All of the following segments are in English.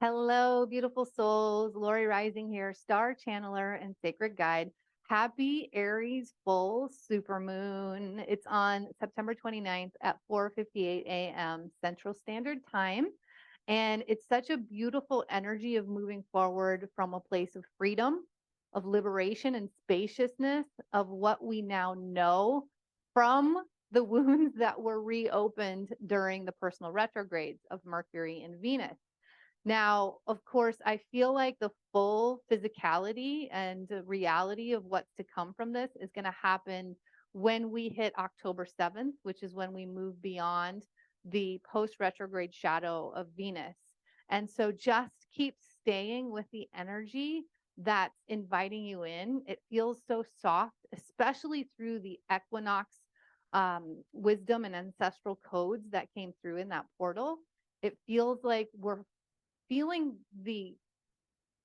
Hello, beautiful souls. Lori Rising here, star channeler and sacred guide. Happy Aries full super moon. It's on September 29th at 4:58 a.m. Central Standard Time. And it's such a beautiful energy of moving forward from a place of freedom, of liberation and spaciousness of what we now know from the wounds that were reopened during the personal retrogrades of Mercury and Venus. Now, of course, I feel like the full physicality and the reality of what's to come from this is going to happen when we hit October 7th, which is when we move beyond the post retrograde shadow of Venus. And so just keep staying with the energy that's inviting you in. It feels so soft, especially through the equinox wisdom and ancestral codes that came through in that portal. It feels like we're feeling the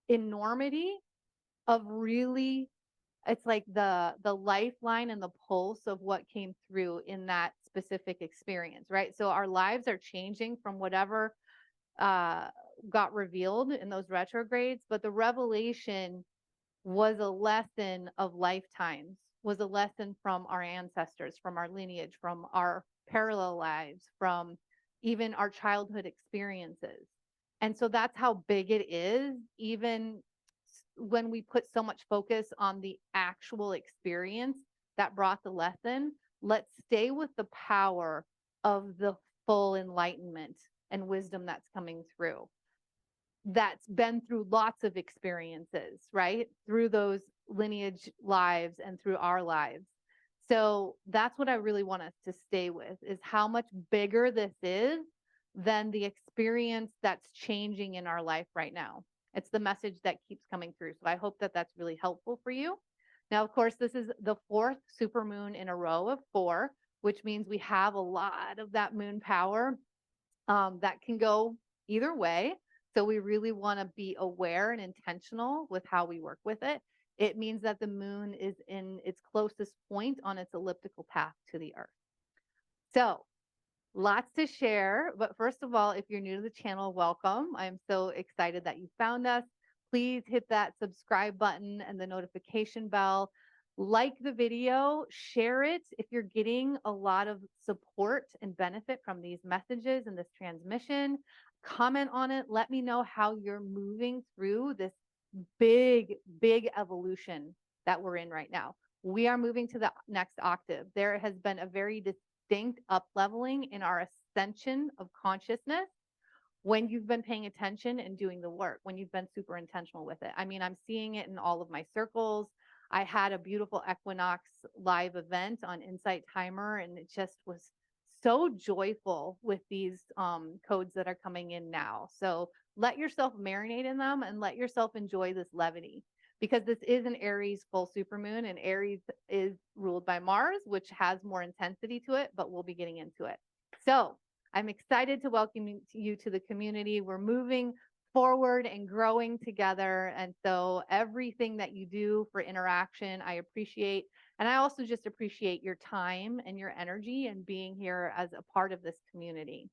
enormity of really, it's like the lifeline and the pulse of what came through in that specific experience, right? So our lives are changing from whatever got revealed in those retrogrades, but the revelation was a lesson of lifetimes, was a lesson from our ancestors, from our lineage, from our parallel lives, from even our childhood experiences. And so that's how big it is, even when we put so much focus on the actual experience that brought the lesson. Let's stay with the power of the full enlightenment and wisdom that's coming through. That's been through lots of experiences, right? Through those lineage lives and through our lives. So that's what I really want us to stay with, is how much bigger this is than the experience that's changing in our life right now. It's the message that keeps coming through. So I hope that that's really helpful for you. Now, of course, this is the fourth super moon in a row of 4, which means we have a lot of that moon power that can go either way. So we really want to be aware and intentional with how we work with it. It means that the moon is in its closest point on its elliptical path to the earth. So lots to share. But first of all, if you're new to the channel, welcome. I'm so excited that you found us. Please hit that subscribe button and the notification bell. Like the video, share it if you're getting a lot of support and benefit from these messages and this transmission. Comment on it. Let me know how you're moving through this big, big evolution that we're in right now. We are moving to the next octave. There has been a very distinct up leveling in our ascension of consciousness when you've been paying attention and doing the work, when you've been super intentional with it. I mean, I'm seeing it in all of my circles. I had a beautiful equinox live event on Insight Timer, and it just was so joyful with these codes that are coming in now. So let yourself marinate in them and let yourself enjoy this levity, because this is an Aries full supermoon, and Aries is ruled by Mars, which has more intensity to it, but we'll be getting into it. So I'm excited to welcome you to the community. We're moving forward and growing together. And so everything that you do for interaction, I appreciate. And I also just appreciate your time and your energy and being here as a part of this community.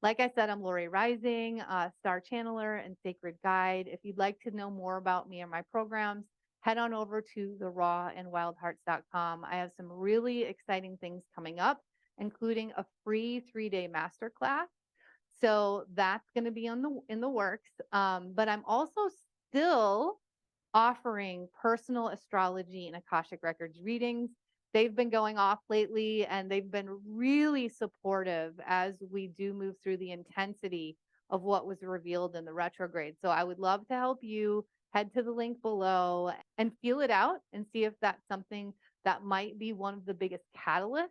Like I said, I'm Lori Rising, star channeler and sacred guide. If you'd like to know more about me and my programs, head on over to therawandwildhearts.com. I have some really exciting things coming up, including a free 3-day masterclass. So that's going to be in the works. But I'm also still offering personal astrology and Akashic Records readings. They've been going off lately, and they've been really supportive as we do move through the intensity of what was revealed in the retrograde. So I would love to help you. Head to the link below and feel it out and see if that's something that might be one of the biggest catalysts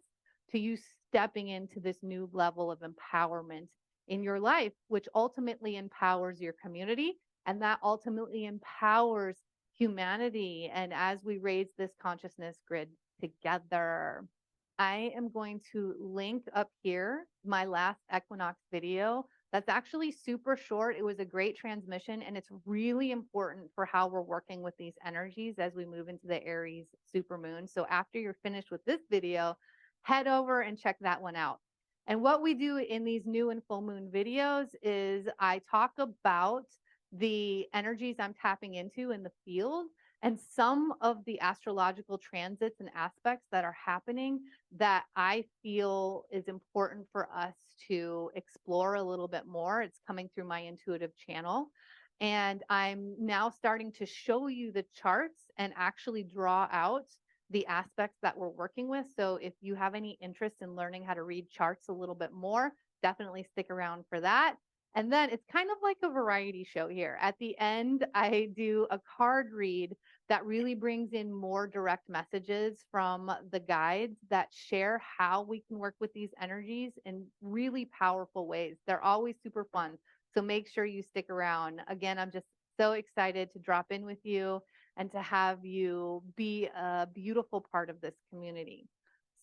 to you stepping into this new level of empowerment in your life, which ultimately empowers your community, and that ultimately empowers humanity. And as we raise this consciousness grid together, I am going to link up here my last equinox video. That's actually super short. It was a great transmission, and it's really important for how we're working with these energies as we move into the Aries Super Moon. So after you're finished with this video, head over and check that one out. And what we do in these new and full moon videos is I talk about the energies I'm tapping into in the field and some of the astrological transits and aspects that are happening that I feel is important for us to explore a little bit more. It's coming through my intuitive channel. And I'm now starting to show you the charts and actually draw out the aspects that we're working with. So if you have any interest in learning how to read charts a little bit more, definitely stick around for that. And then it's kind of like a variety show here. At the end, I do a card read that really brings in more direct messages from the guides that share how we can work with these energies in really powerful ways. They're always super fun. So make sure you stick around. Again, I'm just so excited to drop in with you and to have you be a beautiful part of this community.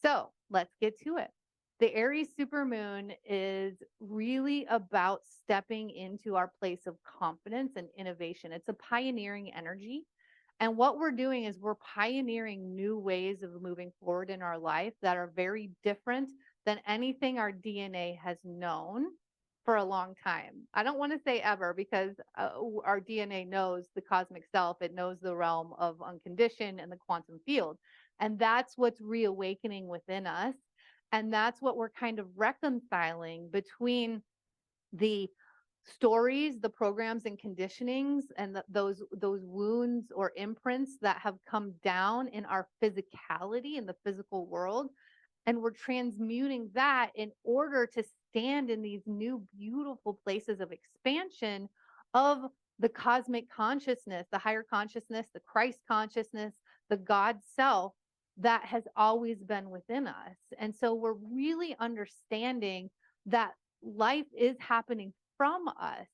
So let's get to it. The Aries Super Moon is really about stepping into our place of confidence and innovation. It's a pioneering energy. And what we're doing is we're pioneering new ways of moving forward in our life that are very different than anything our DNA has known for a long time. I don't want to say ever because our DNA knows the cosmic self, it knows the realm of unconditioned and the quantum field. And that's what's reawakening within us. And that's what we're kind of reconciling between the stories, the programs and conditionings, and those wounds or imprints that have come down in our physicality in the physical world. And we're transmuting that in order to stand in these new, beautiful places of expansion of the cosmic consciousness, the higher consciousness, the Christ consciousness, the God self that has always been within us. And so we're really understanding that life is happening from us.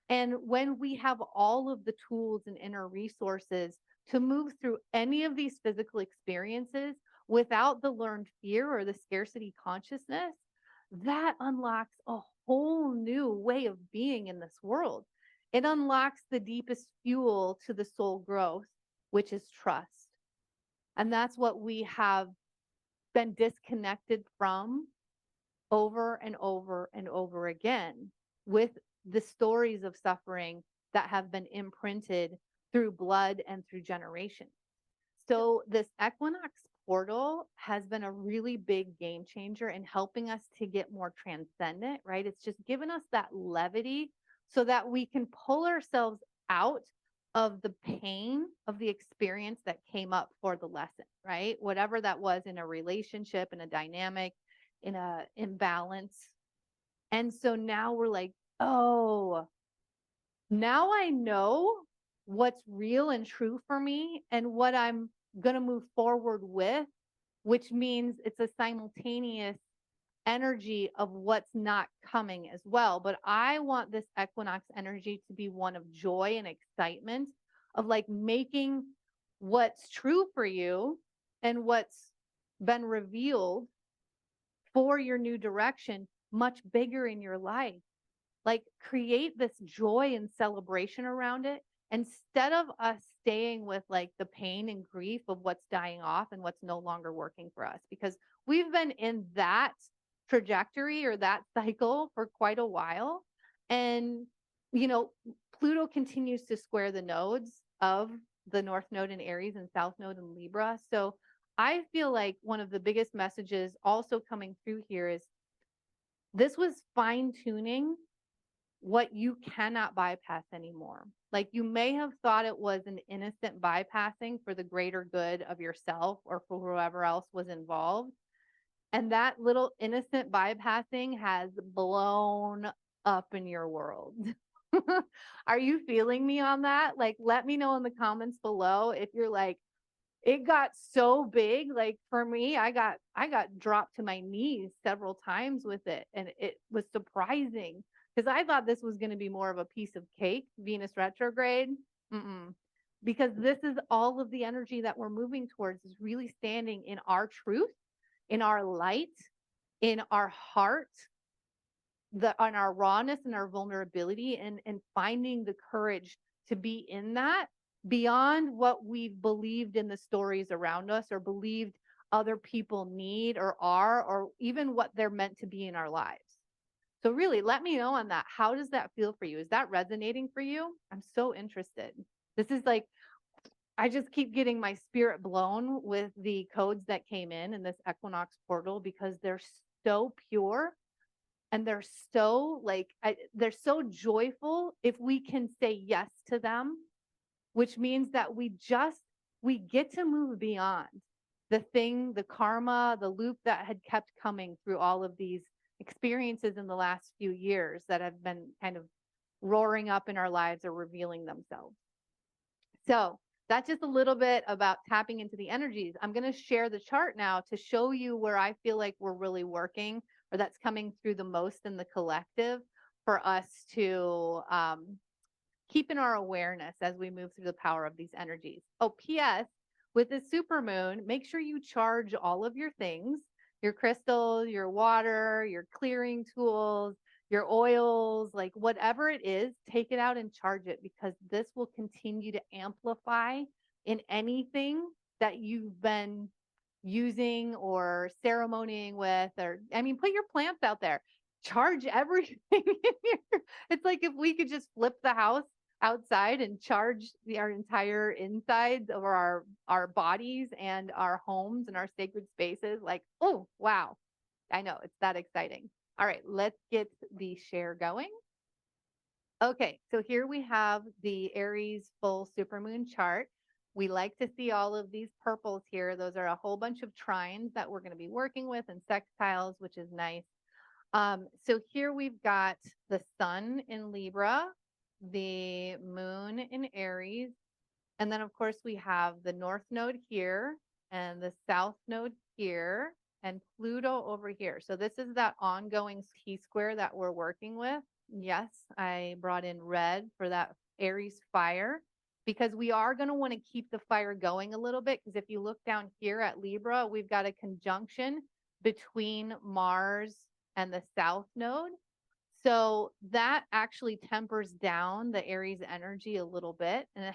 And when we have all of the tools and inner resources to move through any of these physical experiences without the learned fear or the scarcity consciousness, that unlocks a whole new way of being in this world. It unlocks the deepest fuel to the soul growth, which is trust. And that's what we have been disconnected from over and over and over again with the stories of suffering that have been imprinted through blood and through generations. So this equinox portal has been a really big game changer in helping us to get more transcendent, right? It's just given us that levity so that we can pull ourselves out of the pain of the experience that came up for the lesson, right? Whatever that was in a relationship, in a dynamic, in a imbalance. And so now we're like, oh, now I know what's real and true for me and what I'm going to move forward with, which means it's a simultaneous energy of what's not coming as well. But I want this equinox energy to be one of joy and excitement, of like making what's true for you and what's been revealed for your new direction much bigger in your life. Like create this joy and celebration around it instead of us staying with like the pain and grief of what's dying off and what's no longer working for us, because we've been in that trajectory or that cycle for quite a while. And, you know, Pluto continues to square the nodes of the North Node in Aries and South Node in Libra. So I feel like one of the biggest messages also coming through here is this was fine tuning what you cannot bypass anymore. Like you may have thought it was an innocent bypassing for the greater good of yourself or for whoever else was involved. And that little innocent bypassing has blown up in your world. Are you feeling me on that? Like, let me know in the comments below if you're like, it got so big. Like for me, I got dropped to my knees several times with it. And it was surprising because I thought this was going to be more of a piece of cake, Venus retrograde. Because this is all of the energy that we're moving towards, is really standing in our truth, in our light, in our heart, on our rawness and our vulnerability, and finding the courage to be in that beyond what we've believed in the stories around us or believed other people need or are, or even what they're meant to be in our lives. So really, let me know on that. How does that feel for you? Is that resonating for you? I'm so interested. This is like, I just keep getting my spirit blown with the codes that came in this equinox portal because they're so pure and they're so like, they're so joyful if we can say yes to them, which means that we get to move beyond the karma, the loop that had kept coming through all of these experiences in the last few years that have been kind of roaring up in our lives or revealing themselves. So that's just a little bit about tapping into the energies. I'm going to share the chart now to show you where I feel like we're really working, or that's coming through the most in the collective for us to keep in our awareness as we move through the power of these energies. Oh, P.S. With the super moon, make sure you charge all of your things, your crystals, your water, your clearing tools, your oils, like whatever it is, take it out and charge it, because this will continue to amplify in anything that you've been using or ceremonying with, or I mean, put your plants out there, charge everything in here. It's like if we could just flip the house outside and charge our entire insides of our bodies and our homes and our sacred spaces. Like, oh wow, I know, it's that exciting. All right, let's get the share going. Okay, so here we have the Aries full supermoon chart. We like to see all of these purples here. Those are a whole bunch of trines that we're going to be working with and sextiles, which is nice. So here we've got the sun in Libra, the moon in Aries, and then of course we have the north node here and the south node here and Pluto over here. So this is that ongoing T-square that we're working with. Yes, I brought in red for that Aries fire, because we are going to want to keep the fire going a little bit, because if you look down here at Libra, we've got a conjunction between Mars and the south node. So that actually tempers down the Aries energy a little bit, and it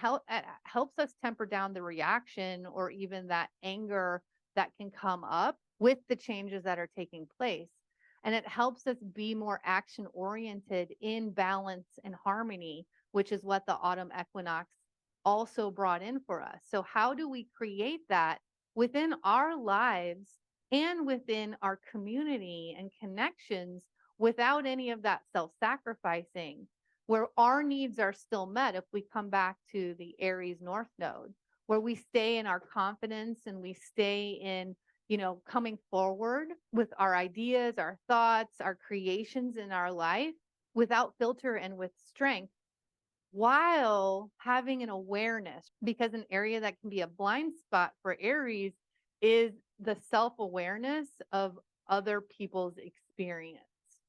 helps us temper down the reaction or even that anger that can come up with the changes that are taking place. And it helps us be more action oriented in balance and harmony, which is what the autumn equinox also brought in for us. So how do we create that within our lives and within our community and connections without any of that self-sacrificing, where our needs are still met if we come back to the Aries North Node, where we stay in our confidence and we stay in, coming forward with our ideas, our thoughts, our creations in our life without filter and with strength, while having an awareness, because an area that can be a blind spot for Aries is the self-awareness of other people's experience,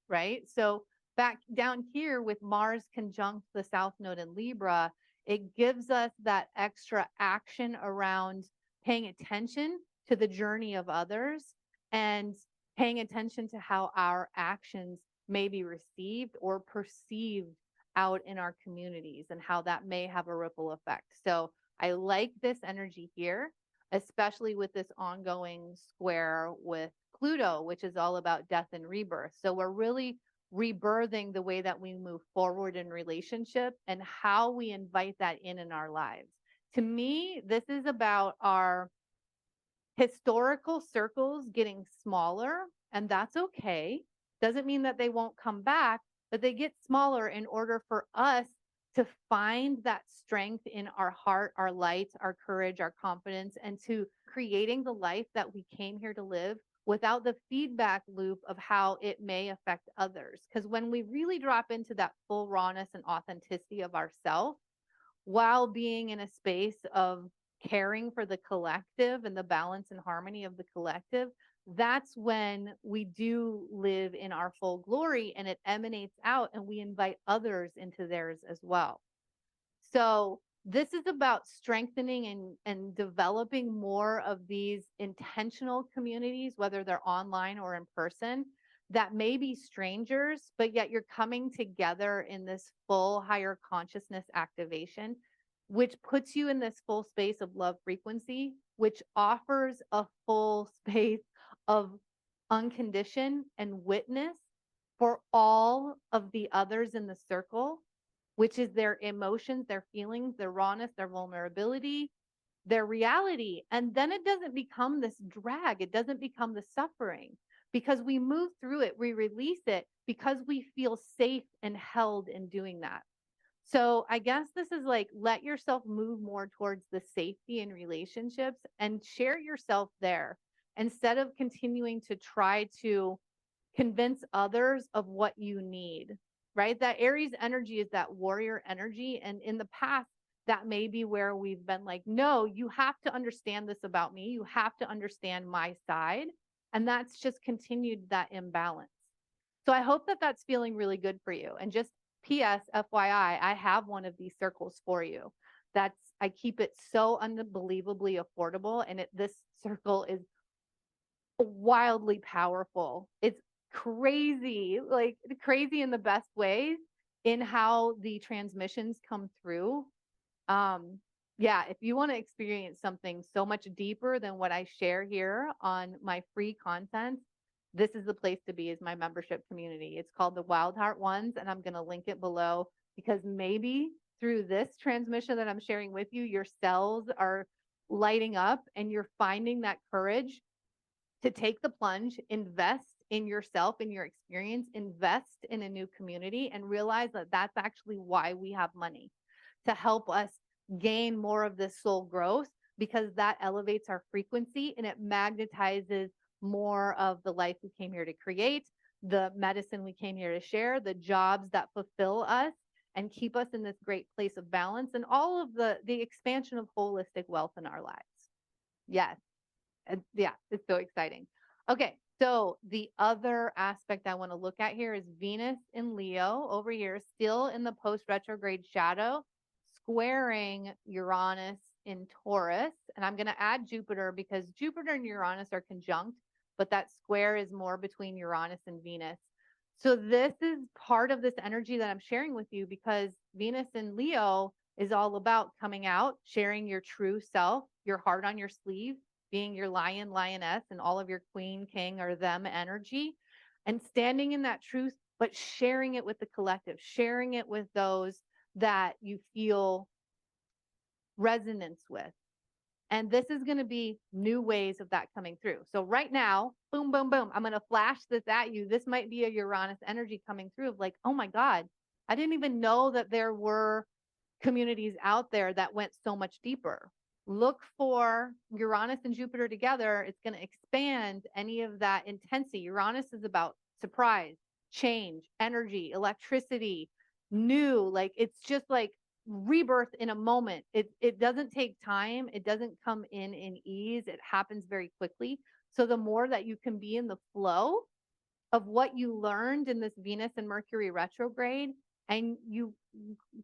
right? So back down here with Mars conjunct the South Node in Libra, it gives us that extra action around paying attention to the journey of others and paying attention to how our actions may be received or perceived out in our communities and how that may have a ripple effect. So I like this energy here, especially with this ongoing square with Pluto, which is all about death and rebirth. So we're really rebirthing the way that we move forward in relationship and how we invite that in our lives. To me, this is about our historical circles getting smaller, and that's okay. Doesn't mean that they won't come back, but they get smaller in order for us to find that strength in our heart, our light, our courage, our confidence, and to creating the life that we came here to live without the feedback loop of how it may affect others. Because when we really drop into that full rawness and authenticity of ourselves, while being in a space of caring for the collective and the balance and harmony of the collective, that's when we do live in our full glory and it emanates out and we invite others into theirs as well. So this is about strengthening and developing more of these intentional communities, whether they're online or in person, that may be strangers, but yet you're coming together in this full higher consciousness activation, which puts you in this full space of love frequency, which offers a full space of unconditioned and witness for all of the others in the circle, which is their emotions, their feelings, their rawness, their vulnerability, their reality. And then it doesn't become this drag. It doesn't become the suffering because we move through it, we release it because we feel safe and held in doing that. So I guess this is like, let yourself move more towards the safety in relationships and share yourself there instead of continuing to try to convince others of what you need, right? That Aries energy is that warrior energy. And in the past, that may be where we've been like, no, you have to understand this about me. You have to understand my side. And that's just continued that imbalance. So I hope that that's feeling really good for you. And just PS, FYI, I have one of these circles for you. I keep it so unbelievably affordable. And this circle is wildly powerful. It's crazy, like crazy in the best ways in how the transmissions come through. Yeah, if you want to experience something so much deeper than what I share here on my free content, this is the place to be, is my membership community. It's called the Wild Heart Ones, and I'm going to link it below because maybe through this transmission that I'm sharing with you, your cells are lighting up and you're finding that courage to take the plunge, invest in yourself, in your experience, invest in a new community, and realize that that's actually why we have money, to help us gain more of this soul growth, because that elevates our frequency and it magnetizes more of the life we came here to create, the medicine we came here to share, the jobs that fulfill us and keep us in this great place of balance, and all of the expansion of holistic wealth in our lives. Yes. And yeah, it's so exciting. Okay, so the other aspect I want to look at here is Venus in Leo over here, still in the post retrograde shadow, squaring Uranus in Taurus. And I'm going to add Jupiter because Jupiter and Uranus are conjunct, but that square is more between Uranus and Venus. So this is part of this energy that I'm sharing with you because Venus in Leo is all about coming out, sharing your true self, your heart on your sleeve, being your lion, lioness, and all of your queen, king, or them energy, and standing in that truth, but sharing it with the collective, sharing it with those that you feel resonance with. And this is going to be new ways of that coming through. So right now, boom, boom, boom, I'm going to flash this at you. This might be a Uranus energy coming through of like, oh my God, I didn't even know that there were communities out there that went so much deeper. Look for Uranus and Jupiter together. It's going to expand any of that intensity. Uranus is about surprise, change, energy, electricity, new, like it's just like rebirth in a moment. It doesn't take time. It doesn't come in ease. It happens very quickly. So the more that you can be in the flow of what you learned in this Venus and Mercury retrograde, and you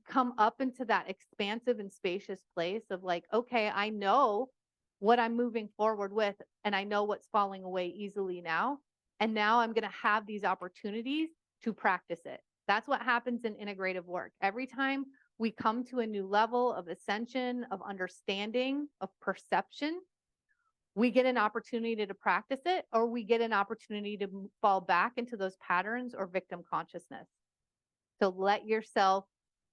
come up into that expansive and spacious place of like, okay, I know what I'm moving forward with, and I know what's falling away easily now. And now I'm going to have these opportunities to practice it. That's what happens in integrative work. Every time we come to a new level of ascension, of understanding, of perception, we get an opportunity to practice it, or we get an opportunity to fall back into those patterns or victim consciousness. So let yourself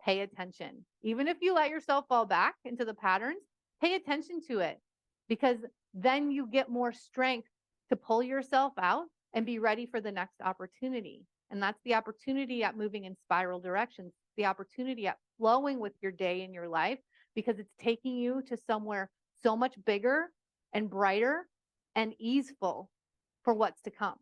pay attention. Even if you let yourself fall back into the patterns, pay attention to it, because then you get more strength to pull yourself out and be ready for the next opportunity. And that's the opportunity at moving in spiral directions, the opportunity at flowing with your day and your life, because it's taking you to somewhere so much bigger and brighter and easeful for what's to come.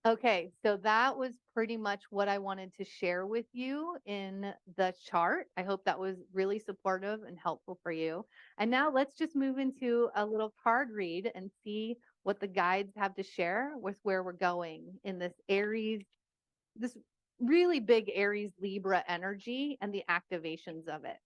Okay, so that was pretty much what I wanted to share with you in the chart. I hope that was really supportive and helpful for you. And now let's just move into a little card read and see what the guides have to share with where we're going in this Aries, this really big Aries Libra energy and the activations of it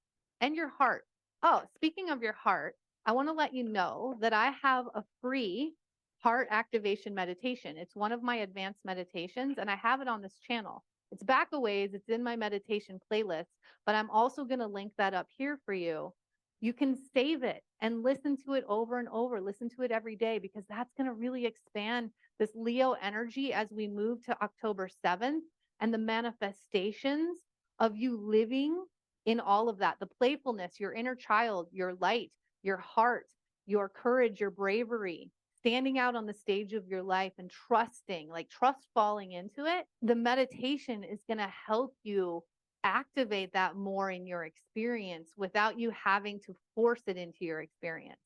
and your heart. Oh, speaking of your heart, I want to let you know that I have a free heart activation meditation. It's one of my advanced meditations, and I have it on this channel. It's back a ways. It's in my meditation playlist, but I'm also going to link that up here for you. You can save it and listen to it over and over. Listen to it every day, because that's going to really expand this Leo energy as we move to October 7th. and the manifestations of you living in all of that, the playfulness, your inner child, your light, your heart, your courage, your bravery, standing out on the stage of your life and trusting, like trust falling into it. The meditation is going to help you activate that more in your experience without you having to force it into your experience.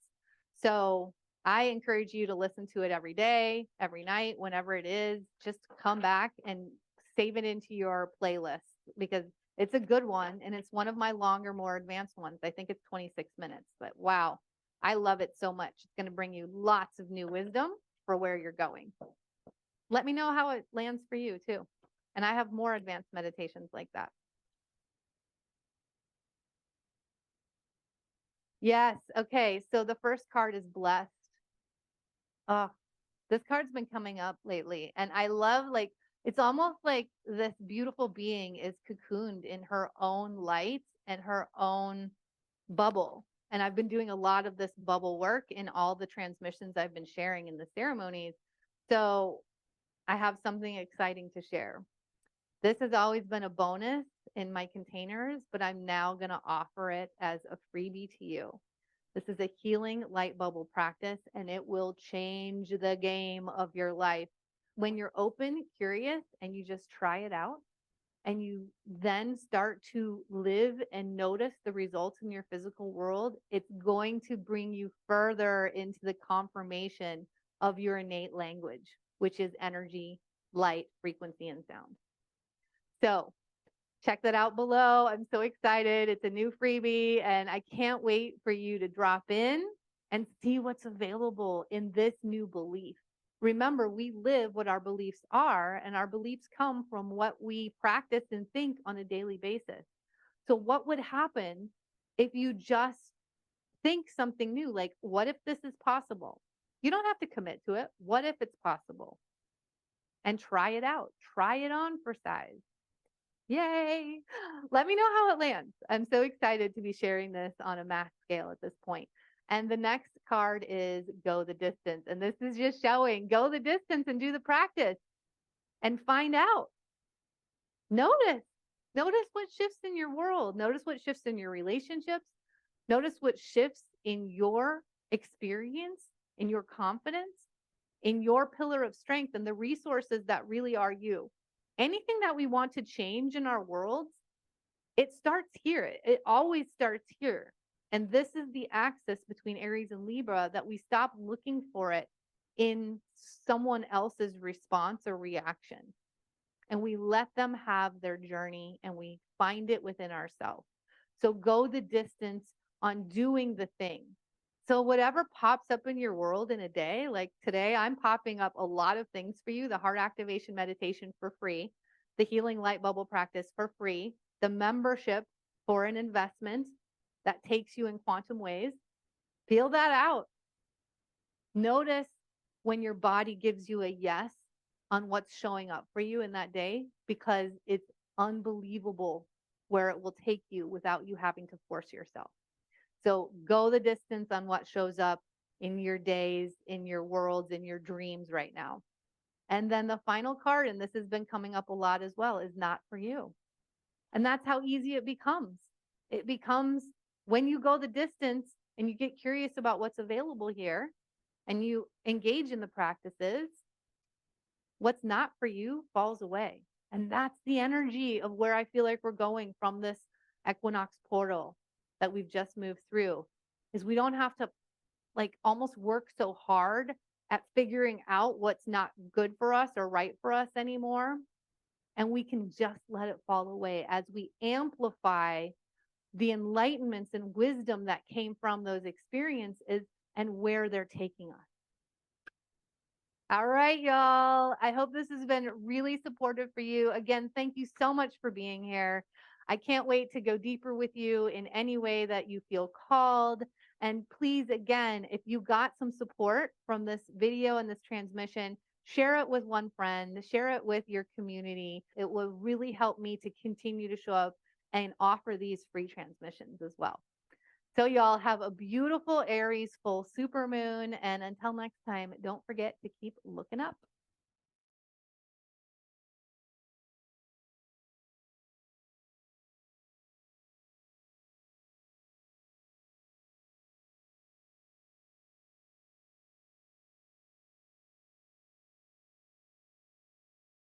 So I encourage you to listen to it every day, every night, whenever it is. Just come back and save it into your playlist because it's a good one. And it's one of my longer, more advanced ones. I think it's 26 minutes, but wow, I love it so much. It's going to bring you lots of new wisdom for where you're going. Let me know how it lands for you too. And I have more advanced meditations like that. Yes. Okay. So the first card is blessed. Oh, this card's been coming up lately. And I love, like, it's almost like this beautiful being is cocooned in her own light and her own bubble. And I've been doing a lot of this bubble work in all the transmissions I've been sharing in the ceremonies. So I have something exciting to share. This has always been a bonus in my containers, but I'm now going to offer it as a freebie to you. This is a healing light bubble practice, and it will change the game of your life. When you're open, curious, and you just try it out, and you then start to live and notice the results in your physical world, it's going to bring you further into the confirmation of your innate language, which is energy, light, frequency, and sound. So check that out below. I'm so excited. It's a new freebie, and I can't wait for you to drop in and see what's available in this new belief. Remember, we live what our beliefs are, and our beliefs come from what we practice and think on a daily basis. So what would happen if you just think something new? Like, what if this is possible? You don't have to commit to it. What if it's possible? And try it out. Try it on for size. Yay. Let me know how it lands. I'm so excited to be sharing this on a mass scale at this point. And the next card is go the distance. And this is just showing go the distance and do the practice and find out. Notice what shifts in your world. Notice what shifts in your relationships. Notice what shifts in your experience, in your confidence, in your pillar of strength and the resources that really are you. Anything that we want to change in our worlds, it starts here. It always starts here. And this is the axis between Aries and Libra that we stop looking for it in someone else's response or reaction. And we let them have their journey and we find it within ourselves. So go the distance on doing the thing. So whatever pops up in your world in a day, like today, I'm popping up a lot of things for you. The heart activation meditation for free, the healing light bubble practice for free, the membership for an investment that takes you in quantum ways. Feel that out. Notice when your body gives you a yes on what's showing up for you in that day, because it's unbelievable where it will take you without you having to force yourself. So go the distance on what shows up in your days, in your worlds, in your dreams right now. And then the final card, and this has been coming up a lot as well, is not for you. And that's how easy it becomes. It becomes when you go the distance and you get curious about what's available here and you engage in the practices, what's not for you falls away. And that's the energy of where I feel like we're going from this equinox portal that we've just moved through, is we don't have to like almost work so hard at figuring out what's not good for us or right for us anymore. And we can just let it fall away as we amplify the enlightenments and wisdom that came from those experiences and where they're taking us. All right, y'all. I hope this has been really supportive for you. Again, thank you so much for being here. I can't wait to go deeper with you in any way that you feel called. And please, again, if you got some support from this video and this transmission, share it with one friend, share it with your community. It will really help me to continue to show up and offer these free transmissions as well. So y'all have a beautiful Aries full super moon. And until next time, don't forget to keep looking up.